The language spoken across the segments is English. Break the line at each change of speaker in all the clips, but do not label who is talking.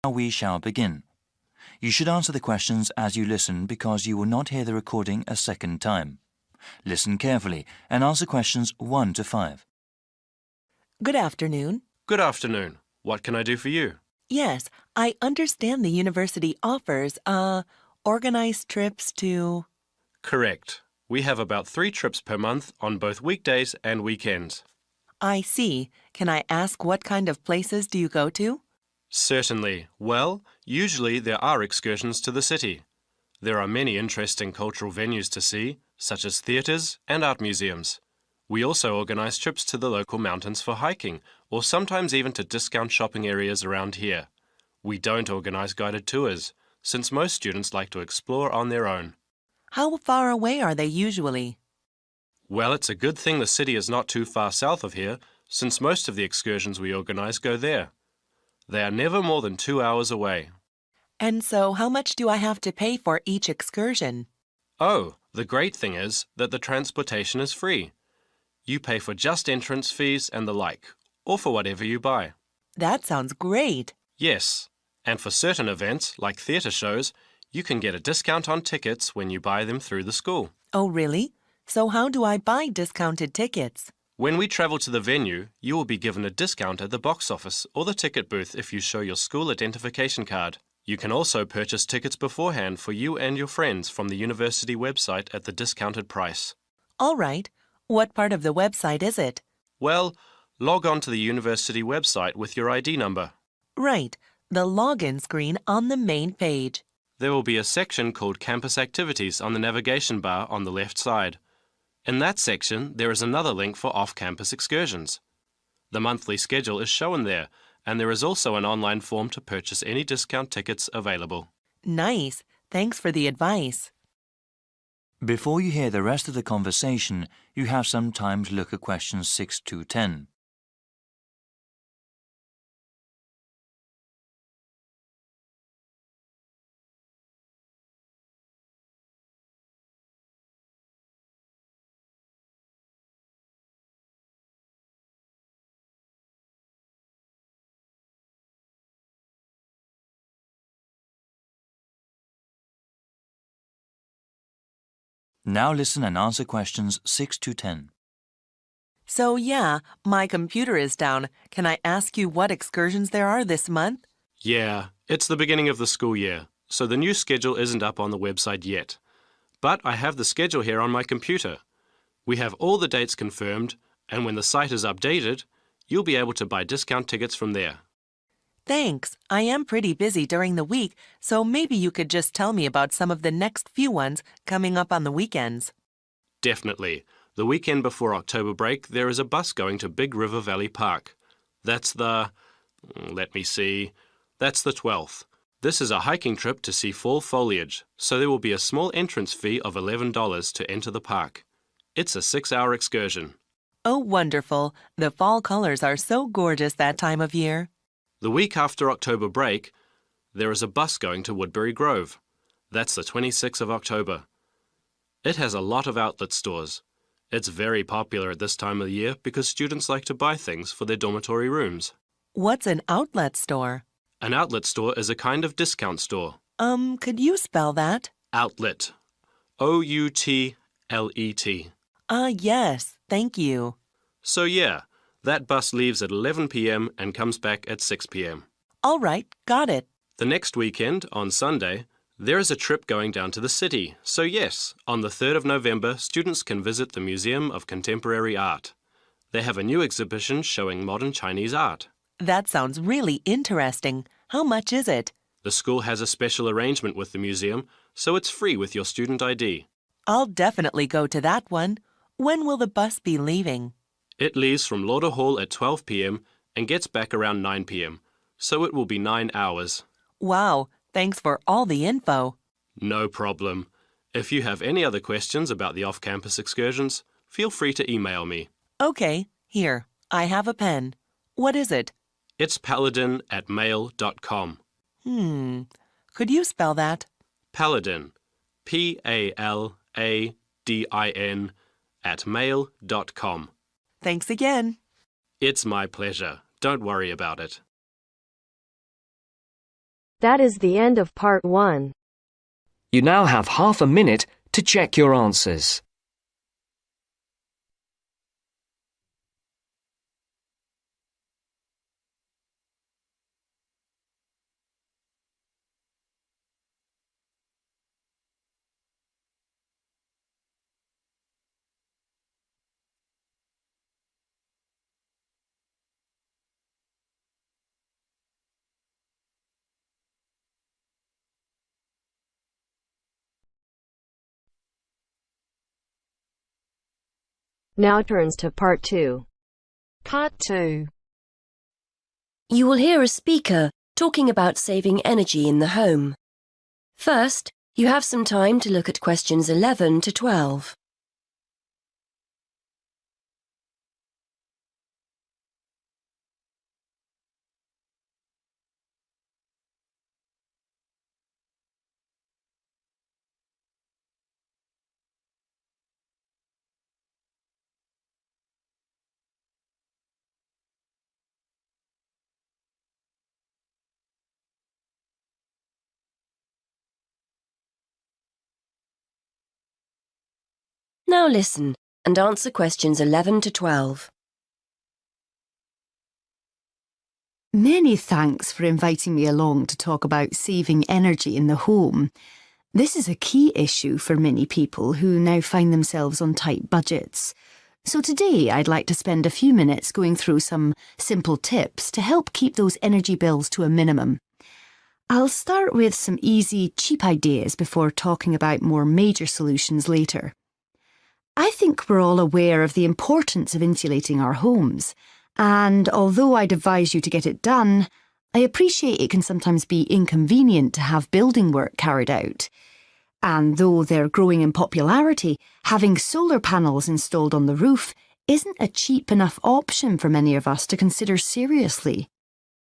Now we shall begin. You should answer the questions as you listen because you will not hear the recording a second time. Listen carefully and answer questions 1 to 5.
Good afternoon.
Good afternoon. What can I do for you?
Yes, I understand the university offers, organized trips to...
Correct. We have about 3 trips per month on both weekdays and weekends.
I see. Can I ask what kind of places do you go to?
Certainly. Well, usually there are excursions to the city. There are many interesting cultural venues to see, such as theatres and art museums. We also organise trips to the local mountains for hiking, or sometimes even to discount shopping areas around here. We don't organise guided tours, since most students like to explore on their own.
How far away are they usually?
Well, it's a good thing the city is not too far south of here, since most of the excursions we organise go there. They are never more than 2 hours away.
And so how much do I have to pay for each excursion?
Oh, the great thing is that the transportation is free. You pay for just entrance fees and the like, or for whatever you buy.
That sounds great.
Yes, and for certain events, like theatre shows, you can get a discount on tickets when you buy them through the school.
Oh, really? So how do I buy discounted tickets?
When we travel to the venue, you will be given a discount at the box office or the ticket booth if you show your school identification card. You can also purchase tickets beforehand for you and your friends from the university website at the discounted price.
All right. What part of the website is it?
Well, log on to the university website with your ID number.
Right. The login screen on the main page.
There will be a section called Campus Activities on the navigation bar on the left side. In that section, there is another link for off-campus excursions. The monthly schedule is shown there, and there is also an online form to purchase any discount tickets available.
Nice. Thanks for the advice.
Before you hear the rest of the conversation, you have some time to look at questions 6 to 10. Now listen and answer questions 6 to 10.
So yeah, my computer is down. Can I ask you what excursions there are this month?
Yeah, it's the beginning of the school year, so the new schedule isn't up on the website yet. But I have the schedule here on my computer. We have all the dates confirmed, and when the site is updated, you'll be able to buy discount tickets from there.
Thanks. I am pretty busy during the week, so maybe you could just tell me about some of the next few ones coming up on the weekends.
Definitely. The weekend before October break, there is a bus going to Big River Valley Park. That's the 12th. This is a hiking trip to see fall foliage, so there will be a small entrance fee of $11 to enter the park. It's a 6-hour excursion.
Oh, wonderful. The fall colors are so gorgeous that time of year.
The week after October break, there is a bus going to Woodbury Grove. That's the 26th of October. It has a lot of outlet stores. It's very popular at this time of the year because students like to buy things for their dormitory rooms.
What's an outlet store?
An outlet store is a kind of discount store.
Could you spell that?
Outlet. Outlet.
Yes, thank you.
So yeah, that bus leaves at 11 p.m. and comes back at 6 p.m.
All right, got it.
The next weekend, on Sunday, there is a trip going down to the city. So yes, on the 3rd of November, students can visit the Museum of Contemporary Art. They have a new exhibition showing modern Chinese art.
That sounds really interesting. How much is it?
The school has a special arrangement with the museum, so it's free with your student ID.
I'll definitely go to that one. When will the bus be leaving?
It leaves from Lauder Hall at 12 p.m. and gets back around 9 p.m., so it will be 9 hours.
Wow, thanks for all the info.
No problem. If you have any other questions about the off-campus excursions, feel free to email me.
Okay, here, I have a pen. What is it?
It's paladin@mail.com.
Could you spell that?
Paladin. Paladin @mail.com.
Thanks again.
It's my pleasure. Don't worry about it.
That is the end of part 1.
You now have half a minute to check your answers.
Now turns to part 2.
Part 2.
You will hear a speaker talking about saving energy in the home. First, you have some time to look at questions 11 to 12. Now listen and answer questions 11 to 12.
Many thanks for inviting me along to talk about saving energy in the home. This is a key issue for many people who now find themselves on tight budgets. So today I'd like to spend a few minutes going through some simple tips to help keep those energy bills to a minimum. I'll start with some easy, cheap ideas before talking about more major solutions later. I think we're all aware of the importance of insulating our homes, and although I'd advise you to get it done, I appreciate it can sometimes be inconvenient to have building work carried out. And though they're growing in popularity, having solar panels installed on the roof isn't a cheap enough option for many of us to consider seriously.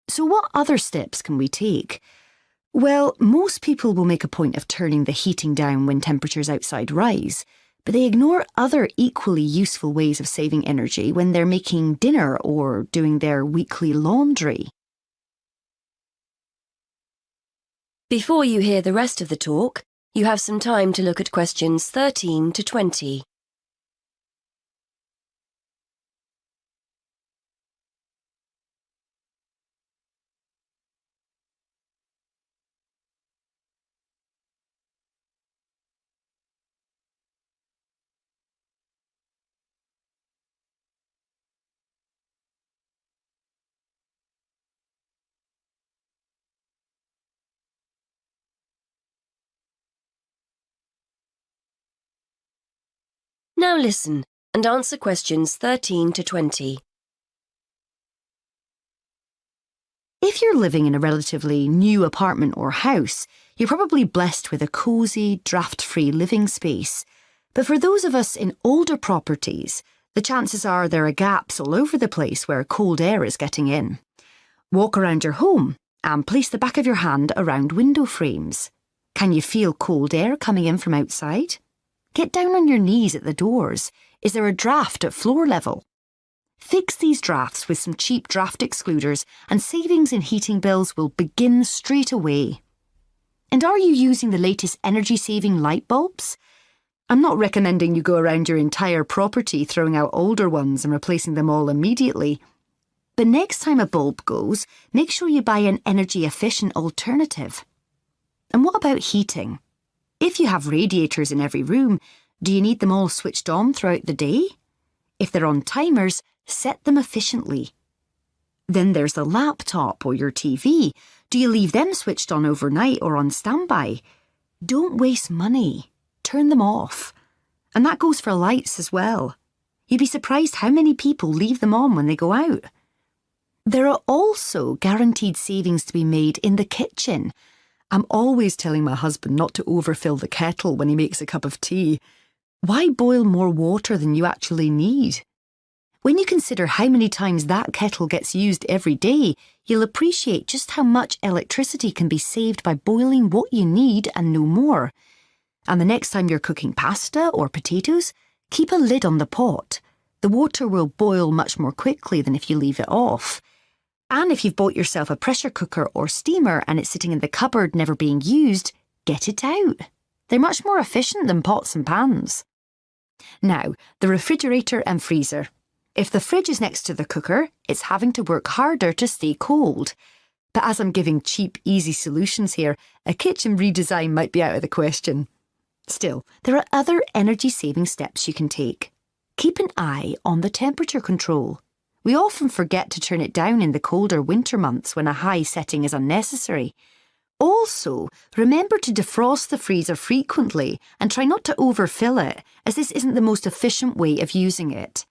So what other steps can we take? Well, most people will make a point of turning the heating down when temperatures outside rise, but they ignore other equally useful ways of saving energy when they're making dinner or doing their weekly laundry.
Before you hear the rest of the talk, you have some time to look at questions 13 to 20. Now listen and answer questions 13 to 20.
If you're living in a relatively new apartment or house, you're probably blessed with a cosy, draft-free living space. But for those of us in older properties, the chances are there are gaps all over the place where cold air is getting in. Walk around your home and place the back of your hand around window frames. Can you feel cold air coming in from outside? Get down on your knees at the doors. Is there a draft at floor level? Fix these drafts with some cheap draft excluders and savings in heating bills will begin straight away. And are you using the latest energy-saving light bulbs? I'm not recommending you go around your entire property throwing out older ones and replacing them all immediately. But next time a bulb goes, make sure you buy an energy-efficient alternative. And what about heating? If you have radiators in every room, do you need them all switched on throughout the day? If they're on timers, set them efficiently. Then there's the laptop or your TV. Do you leave them switched on overnight or on standby? Don't waste money. Turn them off. And that goes for lights as well. You'd be surprised how many people leave them on when they go out. There are also guaranteed savings to be made in the kitchen. I'm always telling my husband not to overfill the kettle when he makes a cup of tea. Why boil more water than you actually need? When you consider how many times that kettle gets used every day, you'll appreciate just how much electricity can be saved by boiling what you need and no more. And the next time you're cooking pasta or potatoes, keep a lid on the pot. The water will boil much more quickly than if you leave it off. And if you've bought yourself a pressure cooker or steamer and it's sitting in the cupboard never being used, get it out. They're much more efficient than pots and pans. Now, the refrigerator and freezer. If the fridge is next to the cooker, it's having to work harder to stay cold. But as I'm giving cheap, easy solutions here, a kitchen redesign might be out of the question. Still, there are other energy-saving steps you can take. Keep an eye on the temperature control. We often forget to turn it down in the colder winter months when a high setting is unnecessary. Also, remember to defrost the freezer frequently and try not to overfill it, as this isn't the most efficient way of using it.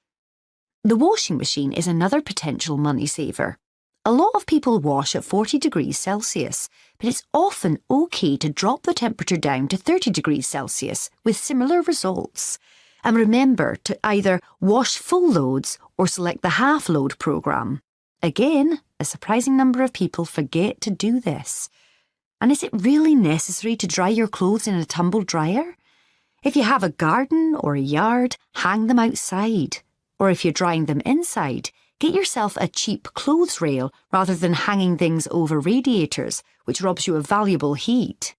The washing machine is another potential money saver. A lot of people wash at 40 degrees Celsius, but it's often okay to drop the temperature down to 30 degrees Celsius with similar results. And remember to either wash full loads or select the half load programme. Again, a surprising number of people forget to do this. And is it really necessary to dry your clothes in a tumble dryer? If you have a garden or a yard, hang them outside. Or if you're drying them inside, get yourself a cheap clothes rail rather than hanging things over radiators, which robs you of valuable heat.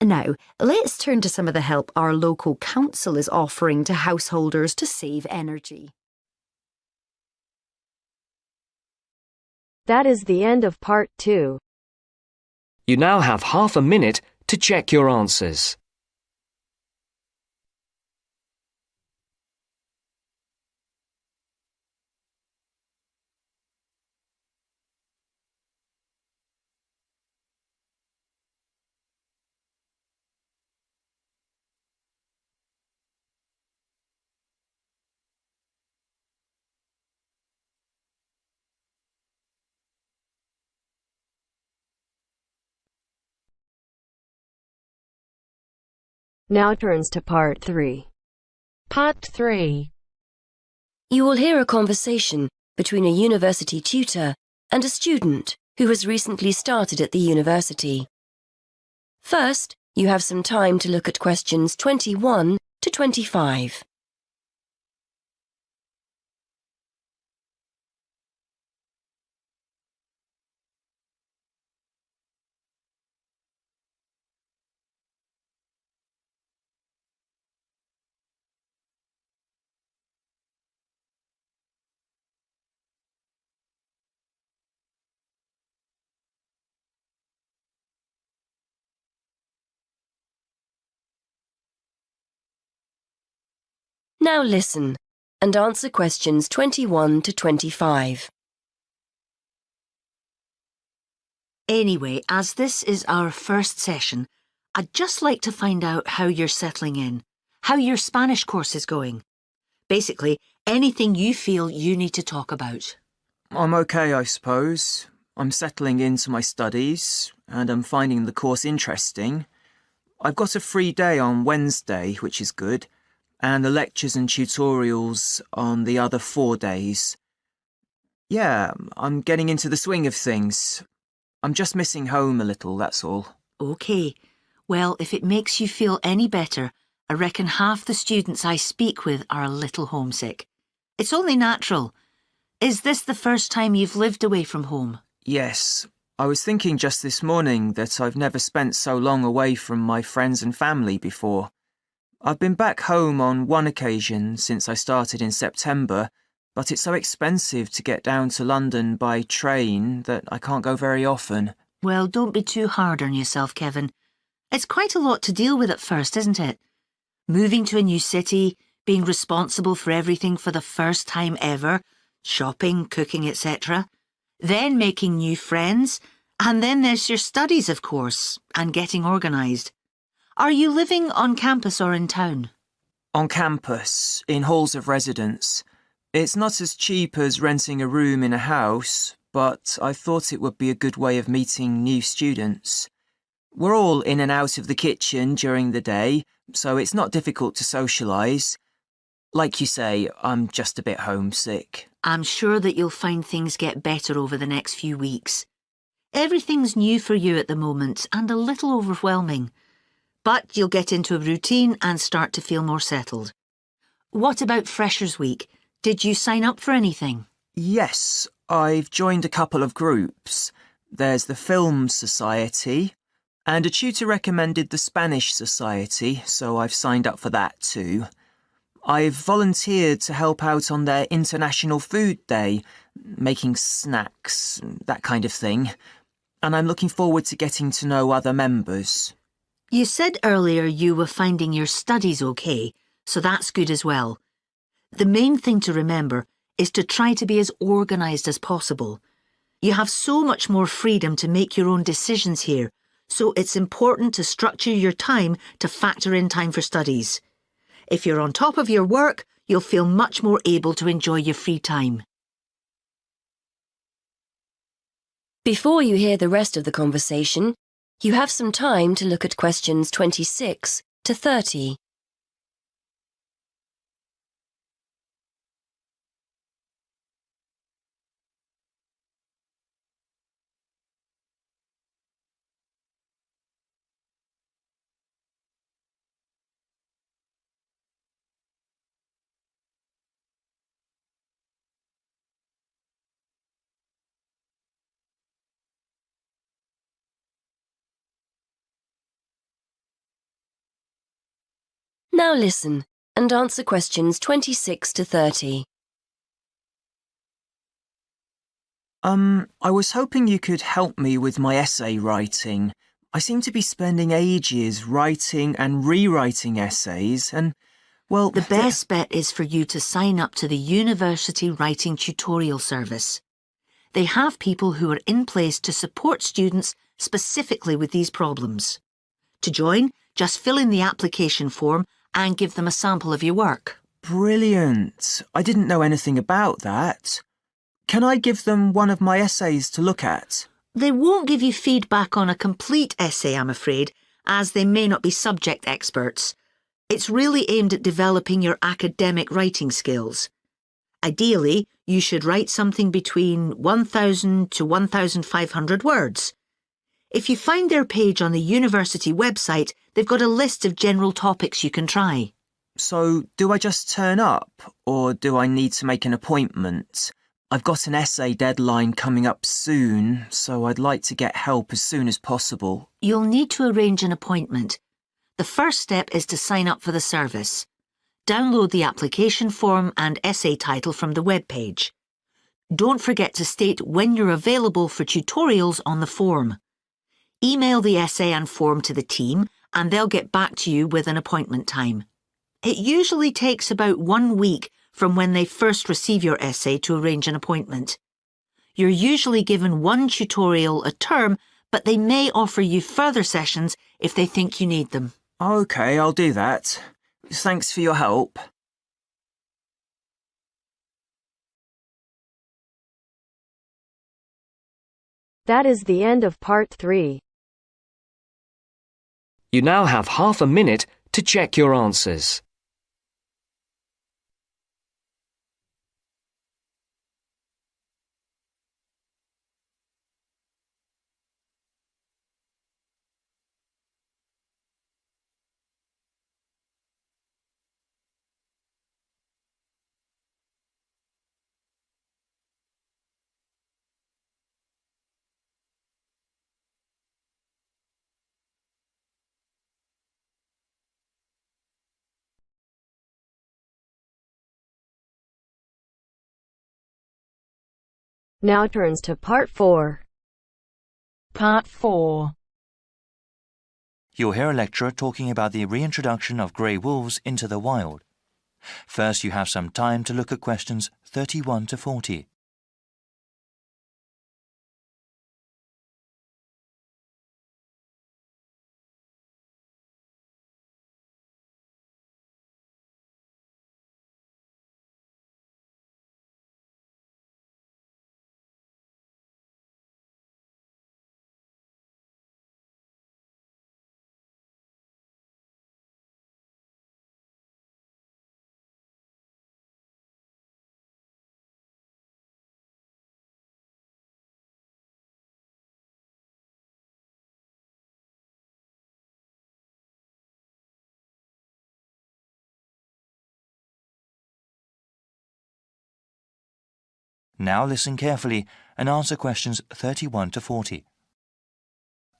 Now, let's turn to some of the help our local council is offering to householders to save energy.
That is the end of part 2.
You now have half a minute to check your answers.
Now turns to part 3.
Part 3.
You will hear a conversation between a university tutor and a student who has recently started at the university. First, you have some time to look at questions 21 to 25. Now listen and answer questions 21 to 25.
Anyway, as this is our first session, I'd just like to find out how you're settling in, how your Spanish course is going. Basically, anything you feel you need to talk about.
I'm okay, I suppose. I'm settling into my studies, and I'm finding the course interesting. I've got a free day on Wednesday, which is good, and the lectures and tutorials on the other 4 days. Yeah, I'm getting into the swing of things. I'm just missing home a little, that's all.
OK. Well, if it makes you feel any better, I reckon half the students I speak with are a little homesick. It's only natural. Is this the first time you've lived away from home?
Yes. I was thinking just this morning that I've never spent so long away from my friends and family before. I've been back home on one occasion since I started in September, but it's so expensive to get down to London by train that I can't go very often.
Well, don't be too hard on yourself, Kevin. It's quite a lot to deal with at first, isn't it? Moving to a new city, being responsible for everything for the first time ever, shopping, cooking, etc. Then making new friends, and then there's your studies, of course, and getting organised. Are you living on campus or in town?
On campus, in halls of residence. It's not as cheap as renting a room in a house, but I thought it would be a good way of meeting new students. We're all in and out of the kitchen during the day, so it's not difficult to socialise. Like you say, I'm just a bit homesick.
I'm sure that you'll find things get better over the next few weeks. Everything's new for you at the moment and a little overwhelming. But you'll get into a routine and start to feel more settled. What about Freshers' Week? Did you sign up for anything?
Yes, I've joined a couple of groups. There's the Film Society, and a tutor recommended the Spanish Society, so I've signed up for that too. I've volunteered to help out on their International Food Day, making snacks, that kind of thing, and I'm looking forward to getting to know other members.
You said earlier you were finding your studies okay, so that's good as well. The main thing to remember is to try to be as organised as possible. You have so much more freedom to make your own decisions here, so it's important to structure your time to factor in time for studies. If you're on top of your work, you'll feel much more able to enjoy your free time.
Before you hear the rest of the conversation, you have some time to look at questions 26 to 30. Now listen and answer questions 26 to 30.
I was hoping you could help me with my essay writing. I seem to be spending ages writing and rewriting essays and, well...
The best bet is for you to sign up to the University Writing Tutorial Service. They have people who are in place to support students specifically with these problems. To join, just fill in the application form and give them a sample of your work.
Brilliant. I didn't know anything about that. Can I give them one of my essays to look at?
They won't give you feedback on a complete essay, I'm afraid, as they may not be subject experts. It's really aimed at developing your academic writing skills. Ideally, you should write something between 1,000 to 1,500 words. If you find their page on the university website, they've got a list of general topics you can try.
So, do I just turn up, or do I need to make an appointment? I've got an essay deadline coming up soon, so I'd like to get help as soon as possible.
You'll need to arrange an appointment. The first step is to sign up for the service. Download the application form and essay title from the webpage. Don't forget to state when you're available for tutorials on the form. Email the essay and form to the team and they'll get back to you with an appointment time. It usually takes about 1 week from when they first receive your essay to arrange an appointment. You're usually given 1 tutorial a term, but they may offer you further sessions if they think you need them.
OK, I'll do that. Thanks for your help.
That is the end of part 3.
You now have half a minute to check your answers.
Now turns to part 4.
Part 4.
You'll hear a lecturer talking about the reintroduction of grey wolves into the wild. First, you have some time to look at questions 31 to 40. Now listen carefully and answer questions 31 to 40.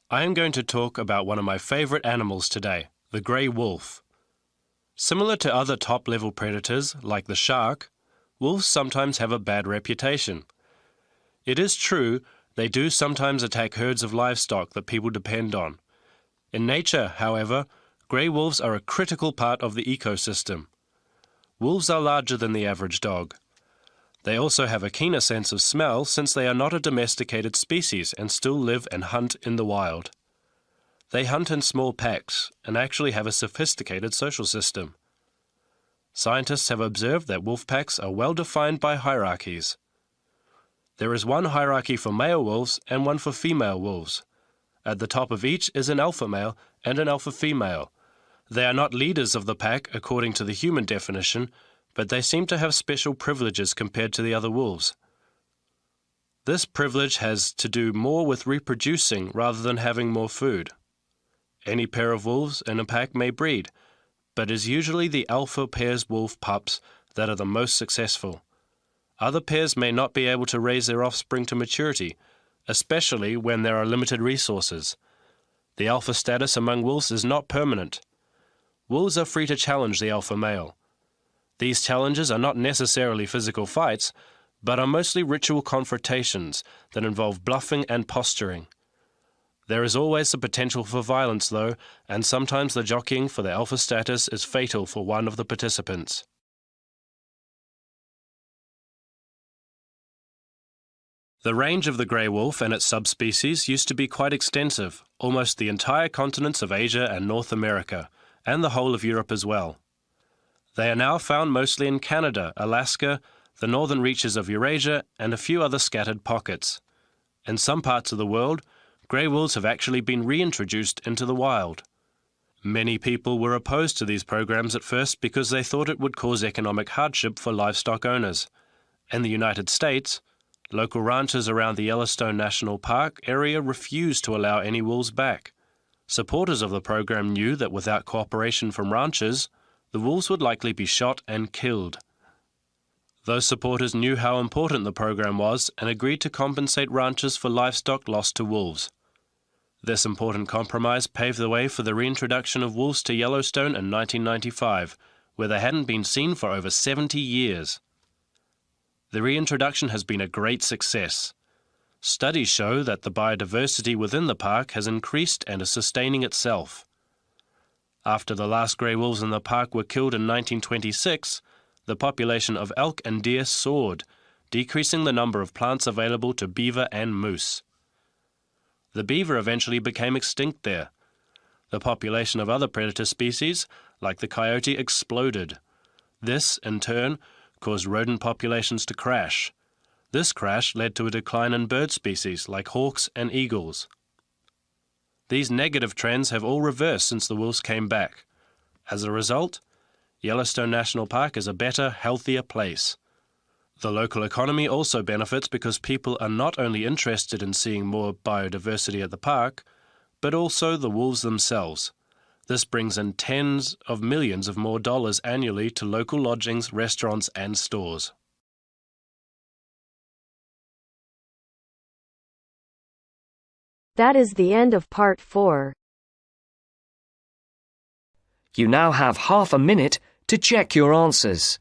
I am going to talk about one of my favorite animals today, the grey wolf. Similar to other top-level predators, like the shark, wolves sometimes have a bad reputation. It is true they do sometimes attack herds of livestock that people depend on. In nature, however, grey wolves are a critical part of the ecosystem. Wolves are larger than the average dog. They also have a keener sense of smell since they are not a domesticated species and still live and hunt in the wild. They hunt in small packs and actually have a sophisticated social system. Scientists have observed that wolf packs are well defined by hierarchies. There is one hierarchy for male wolves and one for female wolves. At the top of each is an alpha male and an alpha female. They are not leaders of the pack according to the human definition, but they seem to have special privileges compared to the other wolves. This privilege has to do more with reproducing rather than having more food. Any pair of wolves in a pack may breed, but it is usually the alpha pair's wolf pups that are the most successful. Other pairs may not be able to raise their offspring to maturity, especially when there are limited resources. The alpha status among wolves is not permanent. Wolves are free to challenge the alpha male. These challenges are not necessarily physical fights, but are mostly ritual confrontations that involve bluffing and posturing. There is always the potential for violence, though, and sometimes the jockeying for the alpha status is fatal for one of the participants. The range of the grey wolf and its subspecies used to be quite extensive, almost the entire continents of Asia and North America, and the whole of Europe as well. They are now found mostly in Canada, Alaska, the northern reaches of Eurasia, and a few other scattered pockets. In some parts of the world, grey wolves have actually been reintroduced into the wild. Many people were opposed to these programs at first because they thought it would cause economic hardship for livestock owners. In the United States, local ranchers around the Yellowstone National Park area refused to allow any wolves back. Supporters of the program knew that without cooperation from ranchers, the wolves would likely be shot and killed. Those supporters knew how important the program was and agreed to compensate ranchers for livestock lost to wolves. This important compromise paved the way for the reintroduction of wolves to Yellowstone in 1995, where they hadn't been seen for over 70 years. The reintroduction has been a great success. Studies show that the biodiversity within the park has increased and is sustaining itself. After the last grey wolves in the park were killed in 1926, the population of elk and deer soared, decreasing the number of plants available to beaver and moose. The beaver eventually became extinct there. The population of other predator species, like the coyote, exploded. This, in turn, caused rodent populations to crash. This crash led to a decline in bird species like hawks and eagles. These negative trends have all reversed since the wolves came back. As a result, Yellowstone National Park is a better, healthier place. The local economy also benefits because people are not only interested in seeing more biodiversity at the park, but also the wolves themselves. This brings in tens of millions of more dollars annually to local lodgings, restaurants, and stores.
That is the end of part 4.
You now have half a minute to check your answers.